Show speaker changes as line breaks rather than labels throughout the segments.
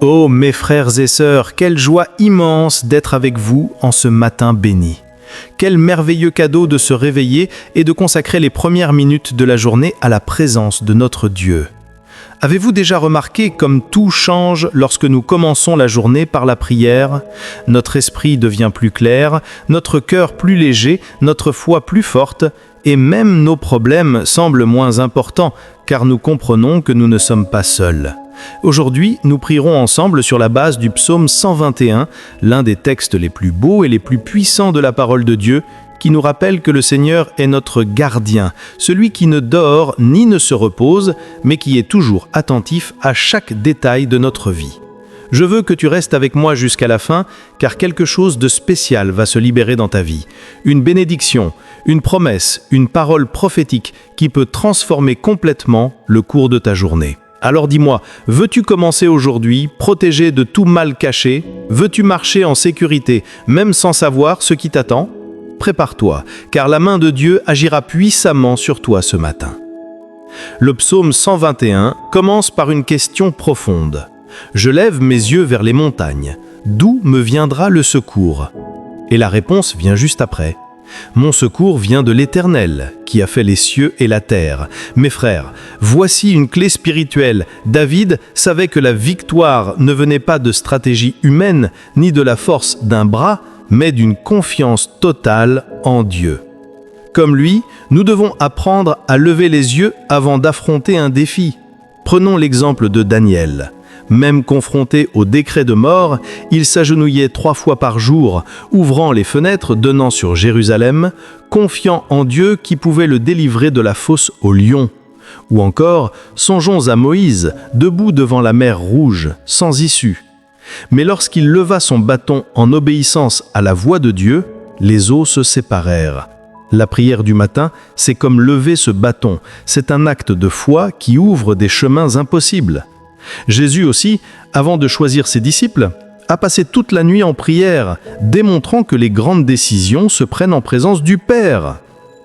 Oh mes frères et sœurs, quelle joie immense d'être avec vous en ce matin béni. Quel merveilleux cadeau de se réveiller et de consacrer les premières minutes de la journée à la présence de notre Dieu. Avez-vous déjà remarqué comme tout change lorsque nous commençons la journée par la prière? Notre esprit devient plus clair, notre cœur plus léger, notre foi plus forte, et même nos problèmes semblent moins importants, car nous comprenons que nous ne sommes pas seuls. Aujourd'hui, nous prierons ensemble sur la base du psaume 121, l'un des textes les plus beaux et les plus puissants de la parole de Dieu, qui nous rappelle que le Seigneur est notre gardien, celui qui ne dort ni ne se repose, mais qui est toujours attentif à chaque détail de notre vie. Je veux que tu restes avec moi jusqu'à la fin, car quelque chose de spécial va se libérer dans ta vie. Une bénédiction, une promesse, une parole prophétique qui peut transformer complètement le cours de ta journée. Alors dis-moi, veux-tu commencer aujourd'hui, protégé de tout mal caché? Veux-tu marcher en sécurité, même sans savoir ce qui t'attend? Prépare-toi, car la main de Dieu agira puissamment sur toi ce matin. Le psaume 121 commence par une question profonde. Je lève mes yeux vers les montagnes. D'où me viendra le secours? Et la réponse vient juste après. Mon secours vient de l'Éternel, qui a fait les cieux et la terre. Mes frères, voici une clé spirituelle. David savait que la victoire ne venait pas de stratégie humaine, ni de la force d'un bras, mais d'une confiance totale en Dieu. Comme lui, nous devons apprendre à lever les yeux avant d'affronter un défi. Prenons l'exemple de Daniel. Même confronté au décret de mort, il s'agenouillait 3 fois par jour, ouvrant les fenêtres donnant sur Jérusalem, confiant en Dieu qui pouvait le délivrer de la fosse aux lions. Ou encore, songeons à Moïse, debout devant la mer Rouge, sans issue. Mais lorsqu'il leva son bâton en obéissance à la voix de Dieu, les eaux se séparèrent. La prière du matin, c'est comme lever ce bâton. C'est un acte de foi qui ouvre des chemins impossibles. Jésus aussi, avant de choisir ses disciples, a passé toute la nuit en prière, démontrant que les grandes décisions se prennent en présence du Père.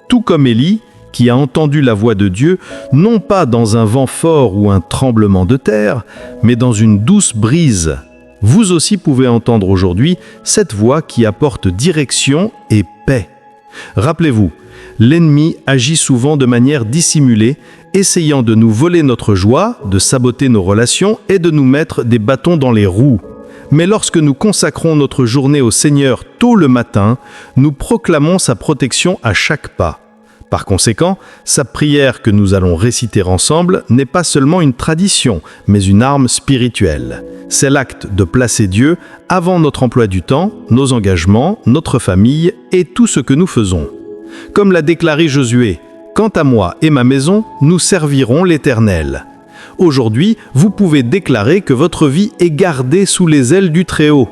Tout comme Élie, qui a entendu la voix de Dieu, non pas dans un vent fort ou un tremblement de terre, mais dans une douce brise. Vous aussi pouvez entendre aujourd'hui cette voix qui apporte direction et paix. Rappelez-vous, l'ennemi agit souvent de manière dissimulée, essayant de nous voler notre joie, de saboter nos relations et de nous mettre des bâtons dans les roues. Mais lorsque nous consacrons notre journée au Seigneur tôt le matin, nous proclamons sa protection à chaque pas. Par conséquent, sa prière que nous allons réciter ensemble n'est pas seulement une tradition, mais une arme spirituelle. C'est l'acte de placer Dieu avant notre emploi du temps, nos engagements, notre famille et tout ce que nous faisons. Comme l'a déclaré Josué, « Quant à moi et ma maison, nous servirons l'Éternel ». Aujourd'hui, vous pouvez déclarer que votre vie est gardée sous les ailes du Très-Haut.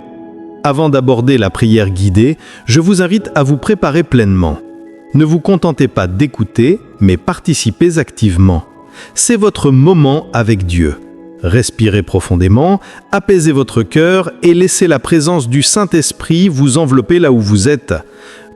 Avant d'aborder la prière guidée, je vous invite à vous préparer pleinement. Ne vous contentez pas d'écouter, mais participez activement. C'est votre moment avec Dieu. Respirez profondément, apaisez votre cœur et laissez la présence du Saint-Esprit vous envelopper là où vous êtes.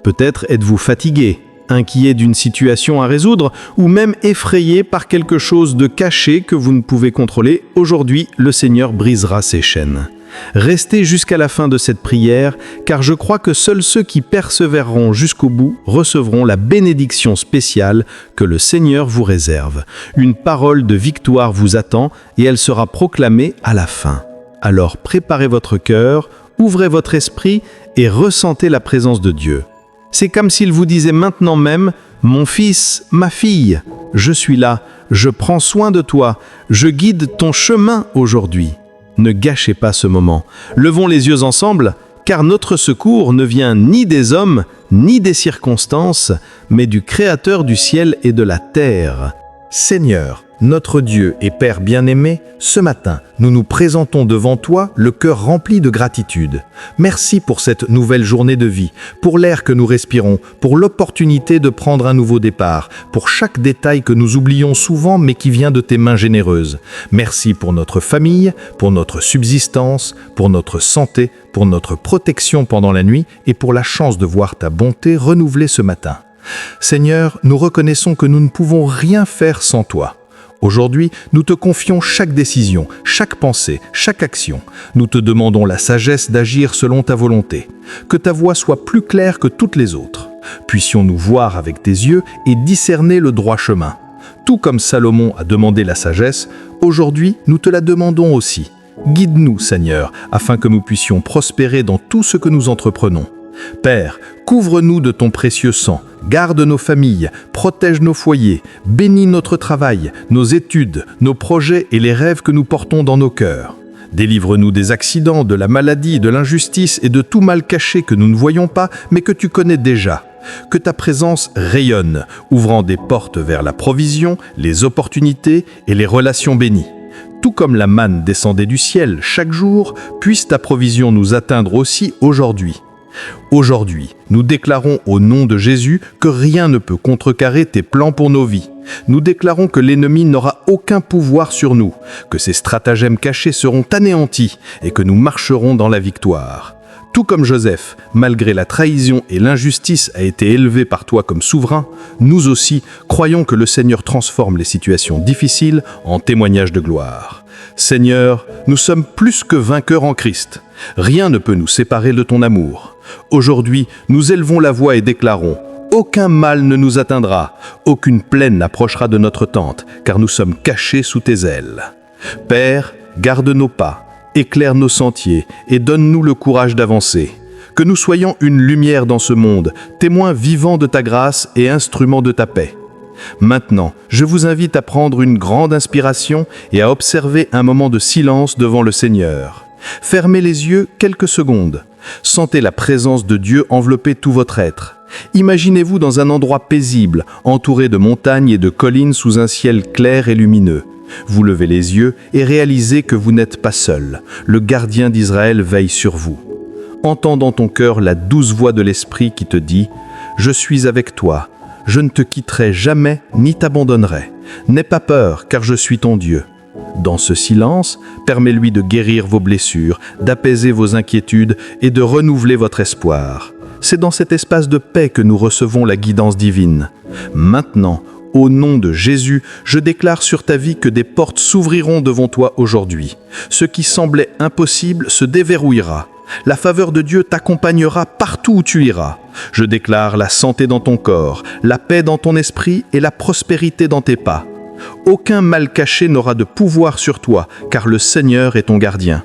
Peut-être êtes-vous fatigué, inquiet d'une situation à résoudre ou même effrayé par quelque chose de caché que vous ne pouvez contrôler. Aujourd'hui, le Seigneur brisera ces chaînes. Restez jusqu'à la fin de cette prière, car je crois que seuls ceux qui persévéreront jusqu'au bout recevront la bénédiction spéciale que le Seigneur vous réserve. Une parole de victoire vous attend et elle sera proclamée à la fin. Alors préparez votre cœur, ouvrez votre esprit et ressentez la présence de Dieu. C'est comme s'il vous disait maintenant même « Mon fils, ma fille, je suis là, je prends soin de toi, je guide ton chemin aujourd'hui. » Ne gâchez pas ce moment. Levons les yeux ensemble, car notre secours ne vient ni des hommes, ni des circonstances, mais du Créateur du ciel et de la terre.
Seigneur, notre Dieu et Père bien-aimé, ce matin, nous nous présentons devant toi, le cœur rempli de gratitude. Merci pour cette nouvelle journée de vie, pour l'air que nous respirons, pour l'opportunité de prendre un nouveau départ, pour chaque détail que nous oublions souvent mais qui vient de tes mains généreuses. Merci pour notre famille, pour notre subsistance, pour notre santé, pour notre protection pendant la nuit et pour la chance de voir ta bonté renouvelée ce matin. Seigneur, nous reconnaissons que nous ne pouvons rien faire sans toi. Aujourd'hui, nous te confions chaque décision, chaque pensée, chaque action. Nous te demandons la sagesse d'agir selon ta volonté. Que ta voie soit plus claire que toutes les autres. Puissions-nous voir avec tes yeux et discerner le droit chemin. Tout comme Salomon a demandé la sagesse, aujourd'hui, nous te la demandons aussi. Guide-nous, Seigneur, afin que nous puissions prospérer dans tout ce que nous entreprenons. Père, couvre-nous de ton précieux sang, garde nos familles, protège nos foyers, bénis notre travail, nos études, nos projets et les rêves que nous portons dans nos cœurs. Délivre-nous des accidents, de la maladie, de l'injustice et de tout mal caché que nous ne voyons pas, mais que tu connais déjà. Que ta présence rayonne, ouvrant des portes vers la provision, les opportunités et les relations bénies. Tout comme la manne descendait du ciel chaque jour, puisse ta provision nous atteindre aussi aujourd'hui. Aujourd'hui, nous déclarons au nom de Jésus que rien ne peut contrecarrer tes plans pour nos vies. Nous déclarons que l'ennemi n'aura aucun pouvoir sur nous, que ses stratagèmes cachés seront anéantis et que nous marcherons dans la victoire. Tout comme Joseph, malgré la trahison et l'injustice, a été élevé par toi comme souverain, nous aussi croyons que le Seigneur transforme les situations difficiles en témoignages de gloire. Seigneur, nous sommes plus que vainqueurs en Christ. Rien ne peut nous séparer de ton amour. Aujourd'hui, nous élevons la voix et déclarons « Aucun mal ne nous atteindra, aucune plaine n'approchera de notre tente, car nous sommes cachés sous tes ailes. Père, garde nos pas, éclaire nos sentiers et donne-nous le courage d'avancer. Que nous soyons une lumière dans ce monde, témoins vivants de ta grâce et instruments de ta paix. Maintenant, je vous invite à prendre une grande inspiration et à observer un moment de silence devant le Seigneur. Fermez les yeux quelques secondes. Sentez la présence de Dieu envelopper tout votre être. Imaginez-vous dans un endroit paisible, entouré de montagnes et de collines sous un ciel clair et lumineux. Vous levez les yeux et réalisez que vous n'êtes pas seul. Le gardien d'Israël veille sur vous. Entends dans ton cœur la douce voix de l'Esprit qui te dit « Je suis avec toi. Je ne te quitterai jamais ni t'abandonnerai. N'aie pas peur, car je suis ton Dieu. » Dans ce silence, permets-lui de guérir vos blessures, d'apaiser vos inquiétudes et de renouveler votre espoir. C'est dans cet espace de paix que nous recevons la guidance divine. Maintenant, au nom de Jésus, je déclare sur ta vie que des portes s'ouvriront devant toi aujourd'hui. Ce qui semblait impossible se déverrouillera. La faveur de Dieu t'accompagnera partout où tu iras. Je déclare la santé dans ton corps, la paix dans ton esprit et la prospérité dans tes pas. Aucun mal caché n'aura de pouvoir sur toi, car le Seigneur est ton gardien.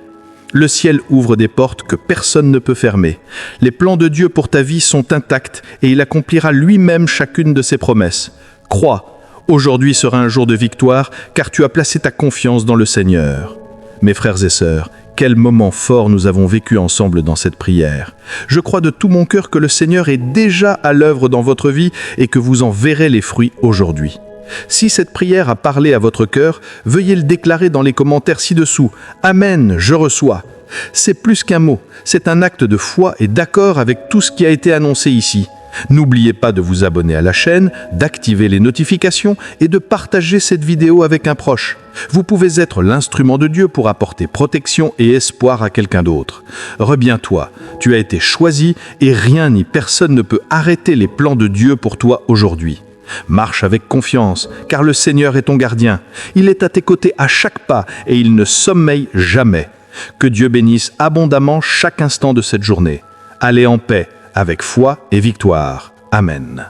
Le ciel ouvre des portes que personne ne peut fermer. Les plans de Dieu pour ta vie sont intacts et il accomplira lui-même chacune de ses promesses. Crois, aujourd'hui sera un jour de victoire, car tu as placé ta confiance dans le Seigneur. Mes frères et sœurs, quel moment fort nous avons vécu ensemble dans cette prière. Je crois de tout mon cœur que le Seigneur est déjà à l'œuvre dans votre vie et que vous en verrez les fruits aujourd'hui. Si cette prière a parlé à votre cœur, veuillez le déclarer dans les commentaires ci-dessous. Amen, je reçois. C'est plus qu'un mot, c'est un acte de foi et d'accord avec tout ce qui a été annoncé ici. N'oubliez pas de vous abonner à la chaîne, d'activer les notifications et de partager cette vidéo avec un proche. Vous pouvez être l'instrument de Dieu pour apporter protection et espoir à quelqu'un d'autre. Reviens-toi, tu as été choisi et rien ni personne ne peut arrêter les plans de Dieu pour toi aujourd'hui. Marche avec confiance, car le Seigneur est ton gardien. Il est à tes côtés à chaque pas et il ne sommeille jamais. Que Dieu bénisse abondamment chaque instant de cette journée. Allez en paix, avec foi et victoire. Amen.